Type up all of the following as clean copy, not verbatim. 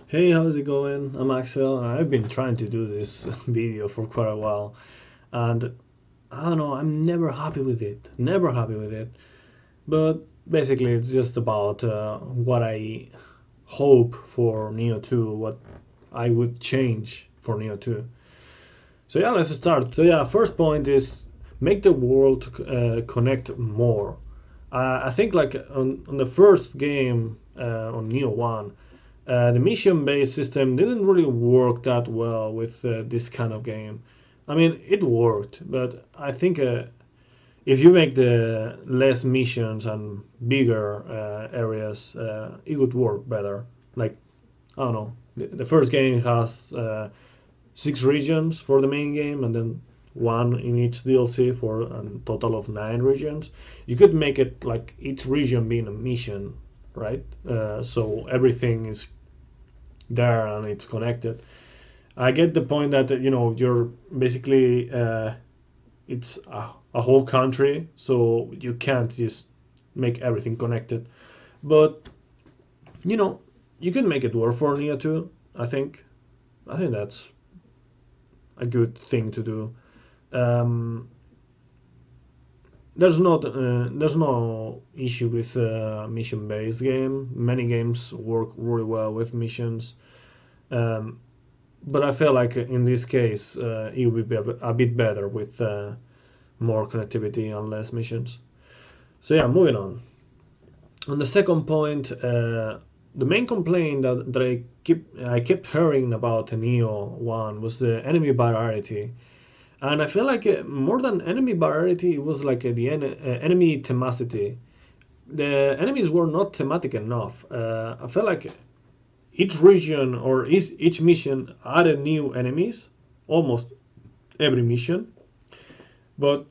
Hey, how's it going? I'm Axel. I've been trying to do this video for quite a while, and I don't know, I'm never happy with it. Never happy with it. But basically, it's just about what I hope for Neo 2, what I would change for Neo 2. So, yeah, let's start. So, yeah, first point is make the world connect more. I think, like, on the first game on Neo 1, the mission based system didn't really work that well with this kind of game. I mean, it worked, but I think if you make the less missions and bigger areas, it would work better. Like, I don't know, the first game has 6 regions for the main game, and then one in each DLC for a total of 9 regions. You could make it like each region being a mission, right? So everything is there and it's connected. I get the point that you're basically it's a whole country, so you can't just make everything connected. But you know, you can make it work for Nia too. I think that's a good thing to do. Um, there's no issue with mission based game. Many games work really well with missions. Um, but I feel like in this case it would be a bit better with more connectivity and less missions. So yeah, moving on. On the second point, the main complaint that I kept hearing about Nioh 1 was the enemy variety, and I feel like more than enemy variety, it was like enemy thematicity. The enemies were not thematic enough. I felt like each region or each mission added new enemies, almost every mission, but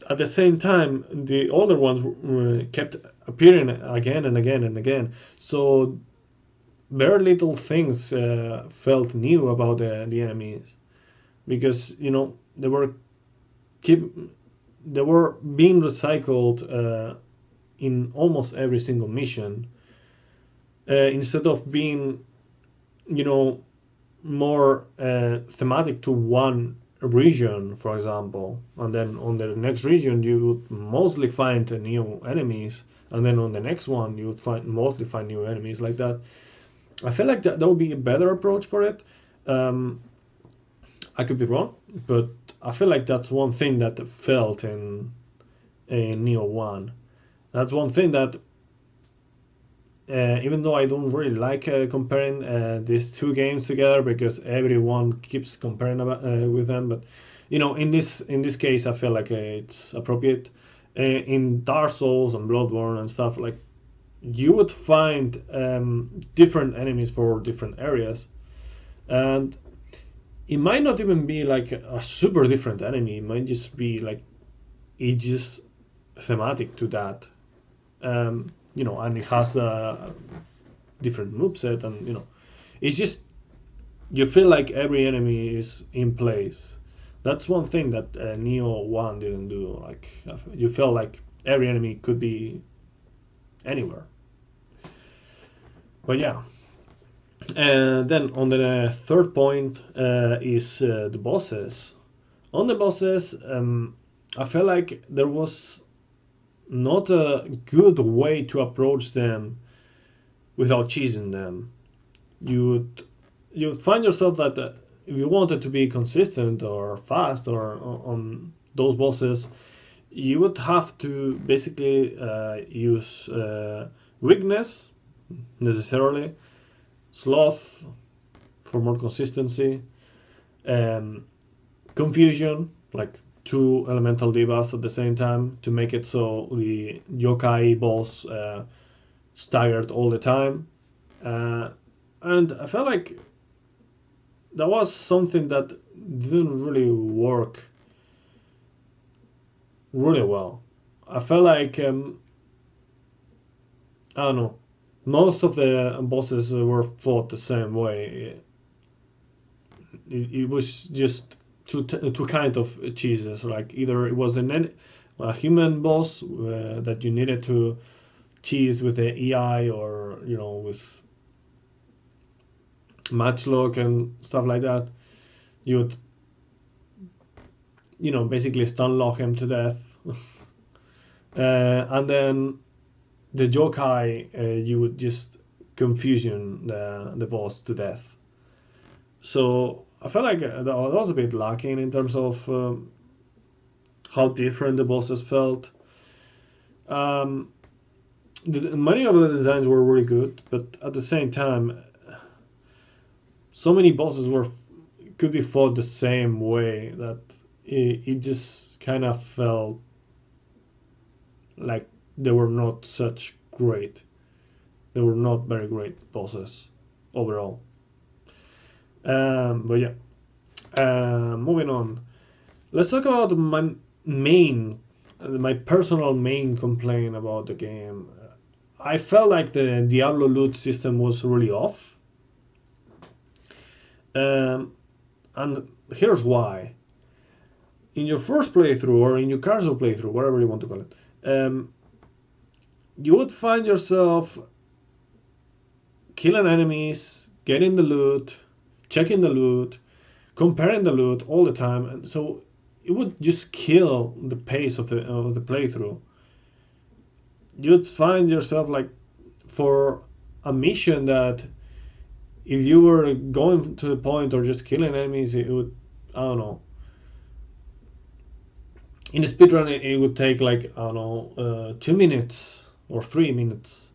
at the same time, the older ones kept appearing again and again and again. So very little things felt new about the enemies because keep they were being recycled in almost every single mission instead of being you know more thematic to one region, for example, and then on the next region you would mostly find new enemies, and then on the next one you would mostly find new enemies like that. I feel like that would be a better approach for it. Um, I could be wrong, but I feel like that's one thing that felt in Neo One. That's one thing that even though I don't really like comparing these two games together because everyone keeps comparing with them, but in this case, I feel like it's appropriate. In Dark Souls and Bloodborne and stuff, like you would find different enemies for different areas, and it might not even be like a super different enemy. It might just be like it's just thematic to that. And it has a different moveset, and it's just you feel like every enemy is in place. That's one thing that Neo One didn't do. Like you felt like every enemy could be anywhere. But yeah, and then on the third point is the bosses. On the bosses, I felt like there was not a good way to approach them without cheesing them. You would find yourself that if you wanted to be consistent or fast or on those bosses, you would have to basically use weakness necessarily, sloth for more consistency, um, confusion like two elemental divas at the same time to make it so the yokai boss staggered all the time. Uh, and I felt like that was something that didn't really work really well. I felt like I don't know. Most of the bosses were fought the same way. It was just two kind of cheeses. Like either it was a human boss that you needed to cheese with the EI, or with matchlock and stuff like that, you would, basically stun lock him to death. And then the yokai, you would just confusion the boss to death. So I felt like that was a bit lacking in terms of how different the bosses felt. Um, Many of the designs were really good, but at the same time, so many bosses could be fought the same way that it just kind of felt like they were not such great. They were not very great bosses overall. But yeah, moving on. Let's talk about my personal main complaint about the game. I felt like the Diablo loot system was really off. Um, and here's why. In your first playthrough, or in your casual playthrough, whatever you want to call it, you would find yourself killing enemies, getting the loot, checking the loot, comparing the loot all the time, and so it would just kill the pace of the playthrough. You'd find yourself like for a mission that if you were going to the point or just killing enemies, it would, I don't know. In the speedrun, it would take like, I don't know, 2 minutes or 3 minutes,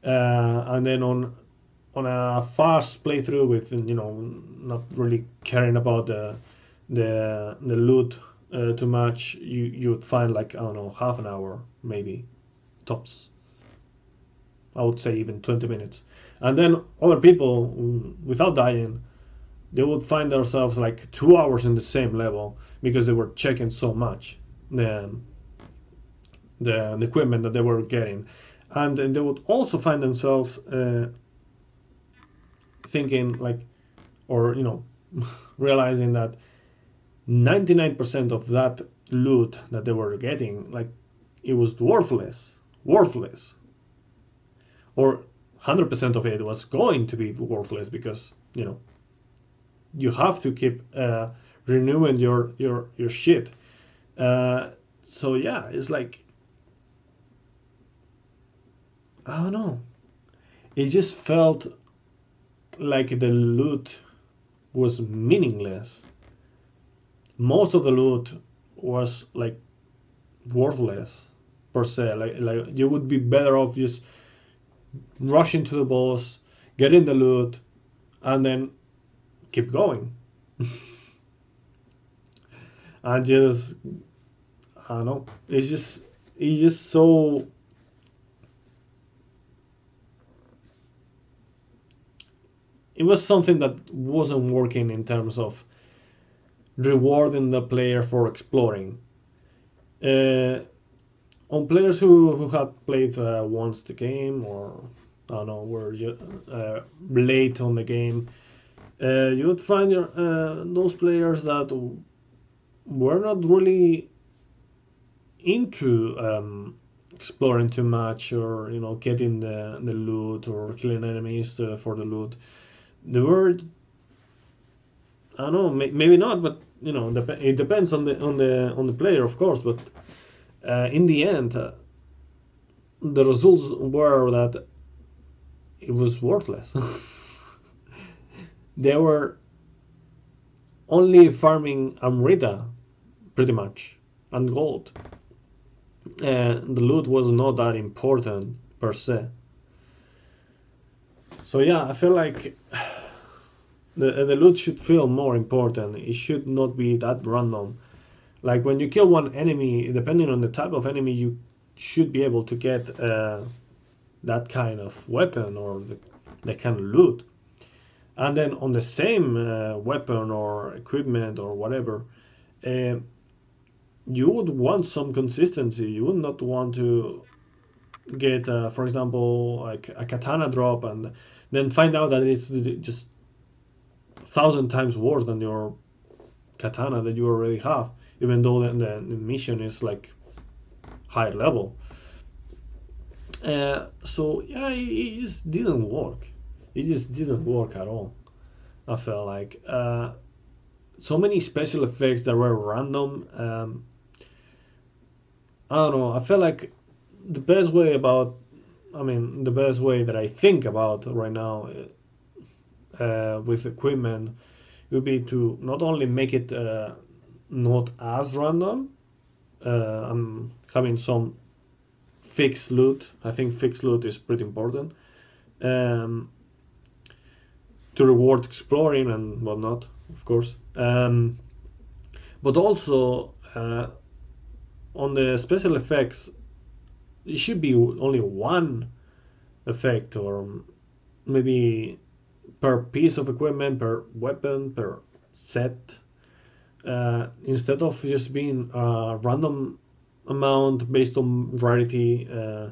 and then on a fast playthrough with not really caring about the loot too much, you would find like, I don't know, half an hour maybe tops. I would say even 20 minutes. And then other people, without dying, they would find themselves like 2 hours in the same level because they were checking so much the, the equipment that they were getting. And then they would also find themselves thinking like, or, realizing that 99% of that loot that they were getting, like, it was worthless, or 100% of it was going to be worthless because you have to keep renewing your shit. So yeah, it's like, I don't know. It just felt like the loot was meaningless. Most of the loot was like worthless per se. Like you would be better off just rushing to the boss, getting the loot, and then keep going. And just, I don't know. It's just so. It was something that wasn't working in terms of rewarding the player for exploring. Uh, on players who had played once the game, or I don't know, were late on the game, you would find those players that were not really into exploring too much, or getting the loot or killing enemies for the loot. They were, I don't know, maybe not, but it depends on the player, of course. But in the end, the results were that it was worthless. They were only farming Amrita, pretty much, and gold. The loot was not that important per se. So yeah, I feel like the loot should feel more important. It should not be that random. Like when you kill one enemy, depending on the type of enemy, you should be able to get that kind of weapon or the kind of loot. And then on the same weapon or equipment or whatever, uh, you would want some consistency. You would not want to get, for example, like a katana drop and then find out that it's just 1,000 times worse than your katana that you already have, even though the mission is like higher level. So yeah, it just didn't work. It just didn't work at all. I felt like so many special effects that were random. I don't know. I felt like the best way about, I mean, the best way that I think about right now with equipment would be to not only make it not as random, and having some fixed loot. I think fixed loot is pretty important um, to reward exploring and whatnot, of course. But also on the special effects, it should be only one effect, or maybe per piece of equipment, per weapon, per set, instead of just being a random amount based on rarity uh,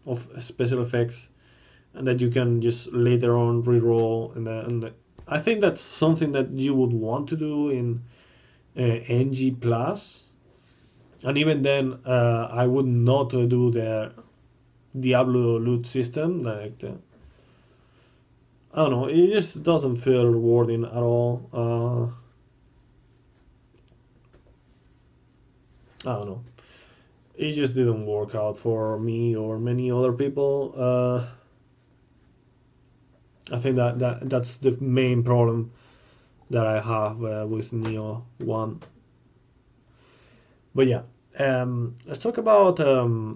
of special effects, and that you can just later on reroll. And I think that's something that you would want to do in NG Plus. And even then, I would not do the Diablo loot system. Like I don't know, it just doesn't feel rewarding at all. I don't know. It just didn't work out for me or many other people. I think that's the main problem that I have with Nioh 1. But yeah, let's talk about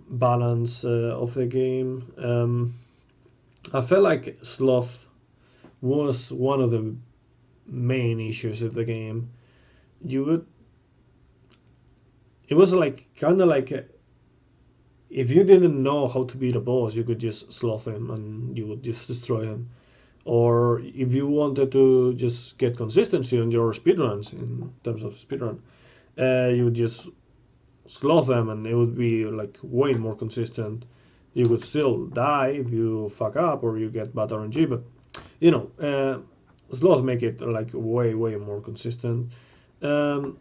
balance of the game. I felt like sloth was one of the main issues of the game. You would, it was like kind of like if you didn't know how to beat a boss, you could just sloth him and you would just destroy him. Or if you wanted to just get consistency on your speedruns in terms of speedrun, you would just sloth them and it would be like way more consistent. You could still die if you fuck up or you get bad RNG, but you know, sloth make it like way more consistent. Um,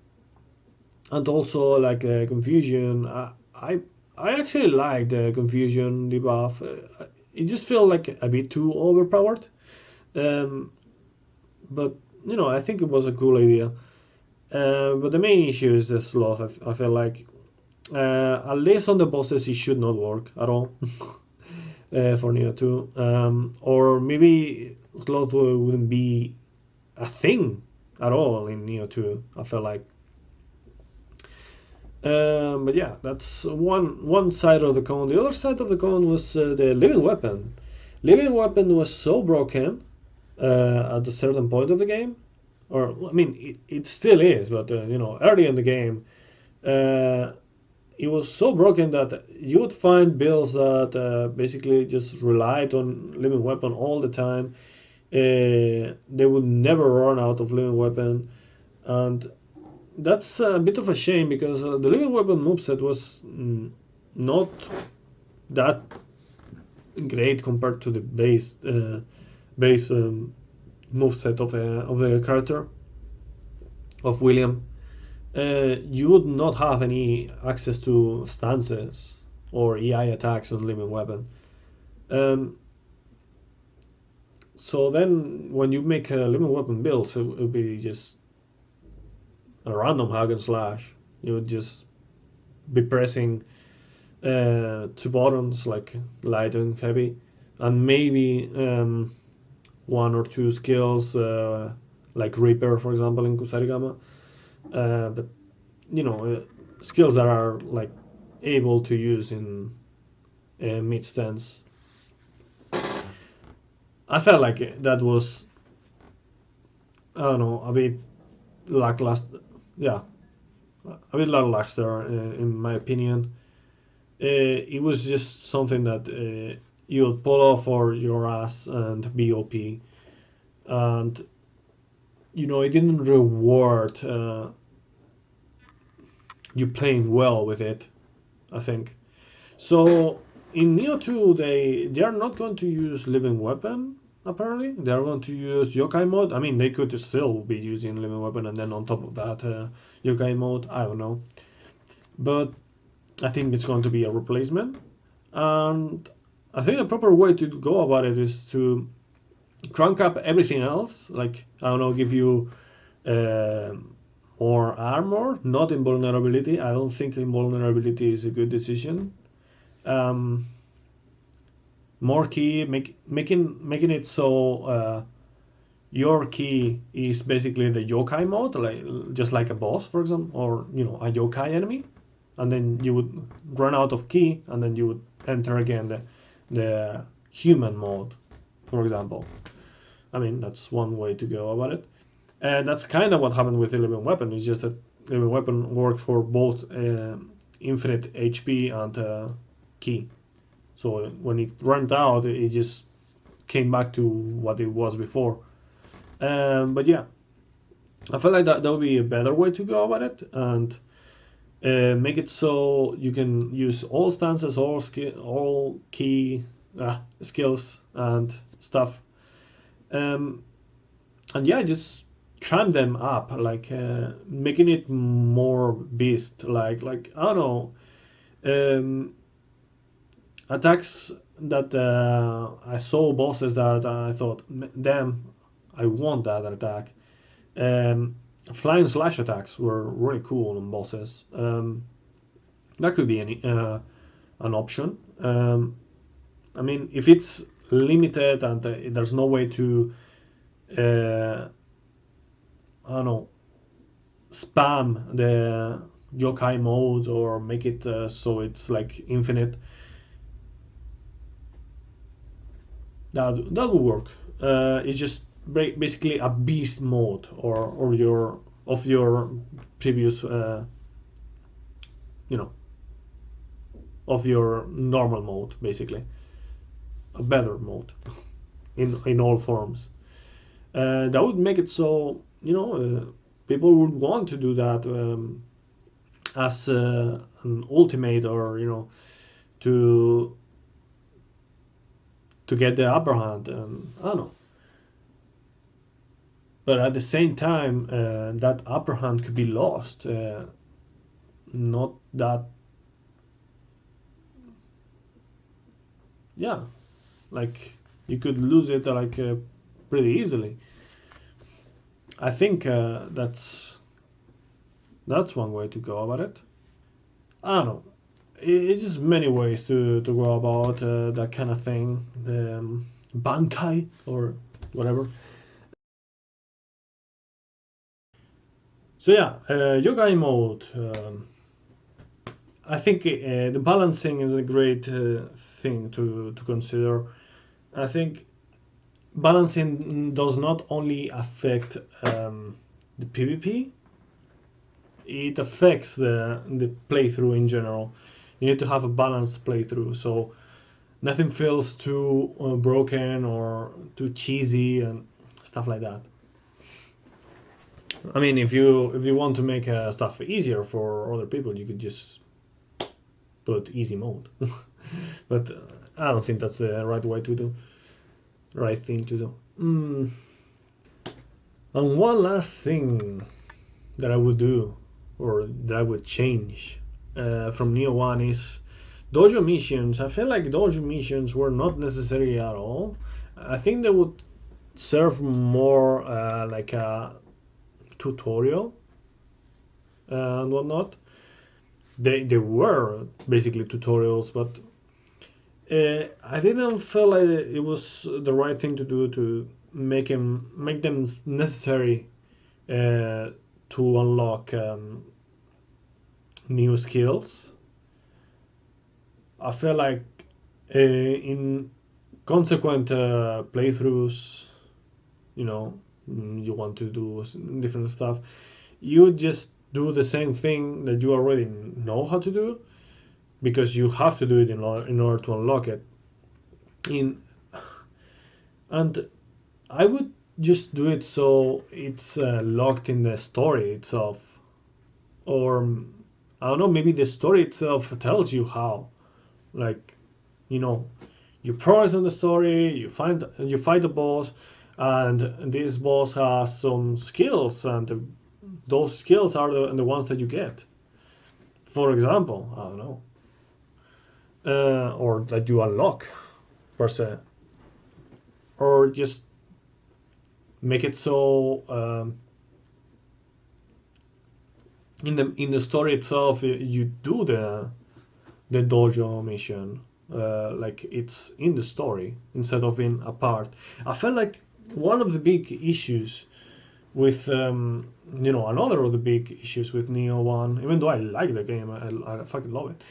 and also like confusion. I actually like the confusion debuff. It just felt like a bit too overpowered. Um, but you know, I think it was a cool idea. But the main issue is the sloth. I feel like at least on the bosses it should not work at all for Nioh 2. Or maybe sloth wouldn't be a thing at all in Nioh 2. I feel like. But yeah, that's one side of the coin. The other side of the coin was the living weapon. Living weapon was so broken at a certain point of the game, or I mean, it still is, but you know, early in the game, uh, it was so broken that you would find builds that basically just relied on living weapon all the time. They would never run out of living weapon, and that's a bit of a shame because the living weapon moveset was not that great compared to the base moveset of the character of William. You would not have any access to stances or EI attacks on living weapon. Um, so then, when you make a living weapon build, so it would be just a random hack and slash. You would just be pressing two buttons like light and heavy, and maybe one or two skills like Reaper, for example, in Kusarigama. But you know, skills that are like able to use in mid stance. I felt like that was, I don't know, a bit lackluster. Yeah, a bit lackluster in my opinion. It was just something that you would pull off for your ass and be OP, and you know it didn't reward you playing well with it. I think so. In Neo 2, they are not going to use living weapon. Apparently, they are going to use yokai mode. I mean, they could still be using living weapon, and then on top of that, yokai mode. I don't know, but I think it's going to be a replacement. And I think the proper way to go about it is to crank up everything else. Like, I don't know, give you uh, more armor, not invulnerability. I don't think invulnerability is a good decision. Um, More key, making it so your key is basically the yokai mode, like just like a boss, for example, or a yokai enemy, and then you would run out of key, and then you would enter again the human mode, for example. I mean, that's one way to go about it, and that's kind of what happened with 11 Weapon. It's just that 11 Weapon worked for both infinite HP and key. So when it ran out, it just came back to what it was before. But yeah, I feel like that would be a better way to go about it, and make it so you can use all stances, all key skills and stuff, um, and yeah, just cram them up, like making it more beast, like I don't know, um, attacks that I saw bosses that I thought, damn, I want that attack. Um, Flying slash attacks were really cool on bosses. That could be an option. I mean, if it's limited and there's no way to, I don't know, spam the yokai mode or make it so it's like infinite, that would work. It's just basically a beast mode or your previous you know of your normal mode, basically a better mode in all forms. That would make it so people would want to do that as an ultimate, or to get the upper hand. I don't know, but at the same time, that upper hand could be lost. Not that, yeah, like you could lose it like pretty easily. I think that's one way to go about it. I don't know. It's just many ways to go about that kind of thing. The bankai or whatever. So yeah, yogai mode. I think the balancing is a great thing to consider. I think balancing does not only affect the PvP, it affects the playthrough in general. You need to have a balanced playthrough, so nothing feels too broken or too cheesy and stuff like that. I mean, if you want to make stuff easier for other people, you could just put easy mode. But I don't think that's the right way to do, right thing to do. And one last thing that I would do, or that I would change from Nioh 1 is dojo missions. I feel like dojo missions were not necessary at all. I think they would serve more like a tutorial and whatnot. They were basically tutorials, but I didn't feel like it was the right thing to do to make them necessary uh, to unlock new skills. I feel like in consequent playthroughs, you want to do different stuff, you just do the same thing that you already know how to do, because you have to do it in order to unlock it. In And I would just do it so it's locked in the story itself, or I don't know, maybe the story itself tells you how. Like, you know, you progress on the story, you fight the boss, and this boss has some skills, and those skills are the ones that you get. For example, I don't know, or that you unlock per se, or just make it so in the story itself you do the dojo mission like it's in the story instead of being apart. I felt like one of the big issues with another of the big issues with Nioh 1, even though I like the game, I fucking love it.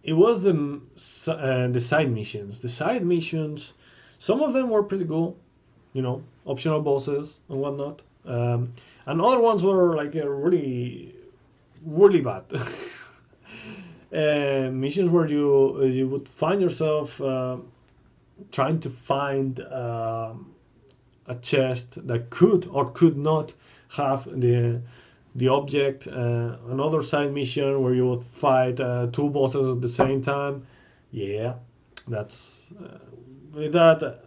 It was the side missions. The side missions, some of them were pretty cool, optional bosses and whatnot. And other ones were like really, really bad. Missions where you would find yourself trying to find a chest that could or could not have the object. Another side mission where you would fight two bosses at the same time. Yeah, that's with that.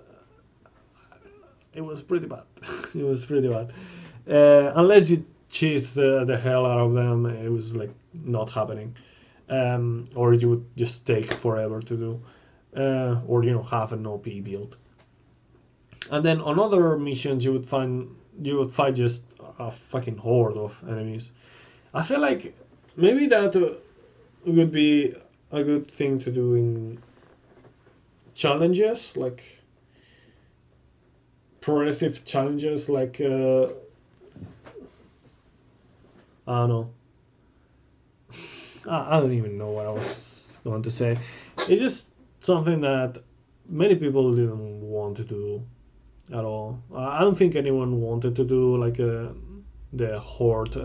It was pretty bad. It was pretty bad. Unless you cheese the hell out of them, it was like not happening. Or you would just take forever to do, or have an OP build. And then on other missions, you would fight just a fucking horde of enemies. I feel like maybe that would be a good thing to do in challenges, like progressive challenges, like I don't know. I don't even know what I was going to say. It's just something that many people didn't want to do at all. I don't think anyone wanted to do like the horde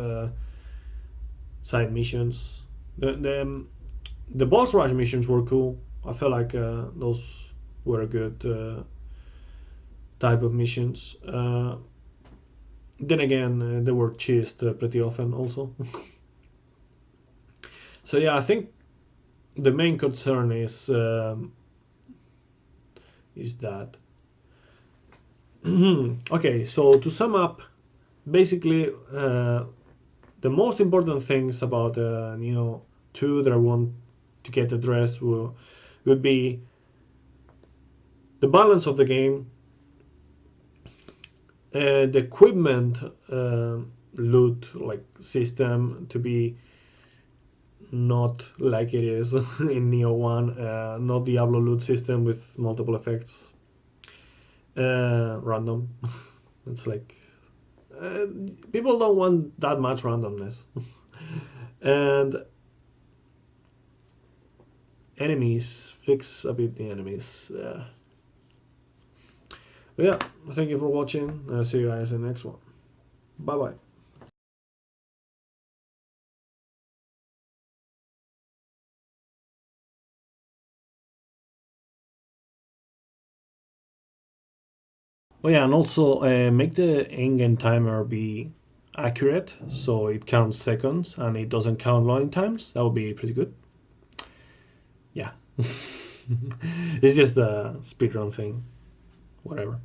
side missions. The boss rush missions were cool. I felt like those were a good type of missions. Then again, they were cheesed pretty often also. So yeah, I think the main concern is that. Okay, so to sum up, basically, the most important things about Nioh 2 that I want to get addressed would be the balance of the game, the equipment loot like system to be not like it is in Nioh 1, not Diablo loot system with multiple effects, random. It's like people don't want that much randomness. And enemies, fix a bit the enemies. But yeah, thank you for watching. I'll see you guys in the next one. Bye bye. Oh yeah, and also make the in-game timer be accurate, so it counts seconds and it doesn't count loading times. That would be pretty good. Yeah, it's just a speedrun thing. Whatever.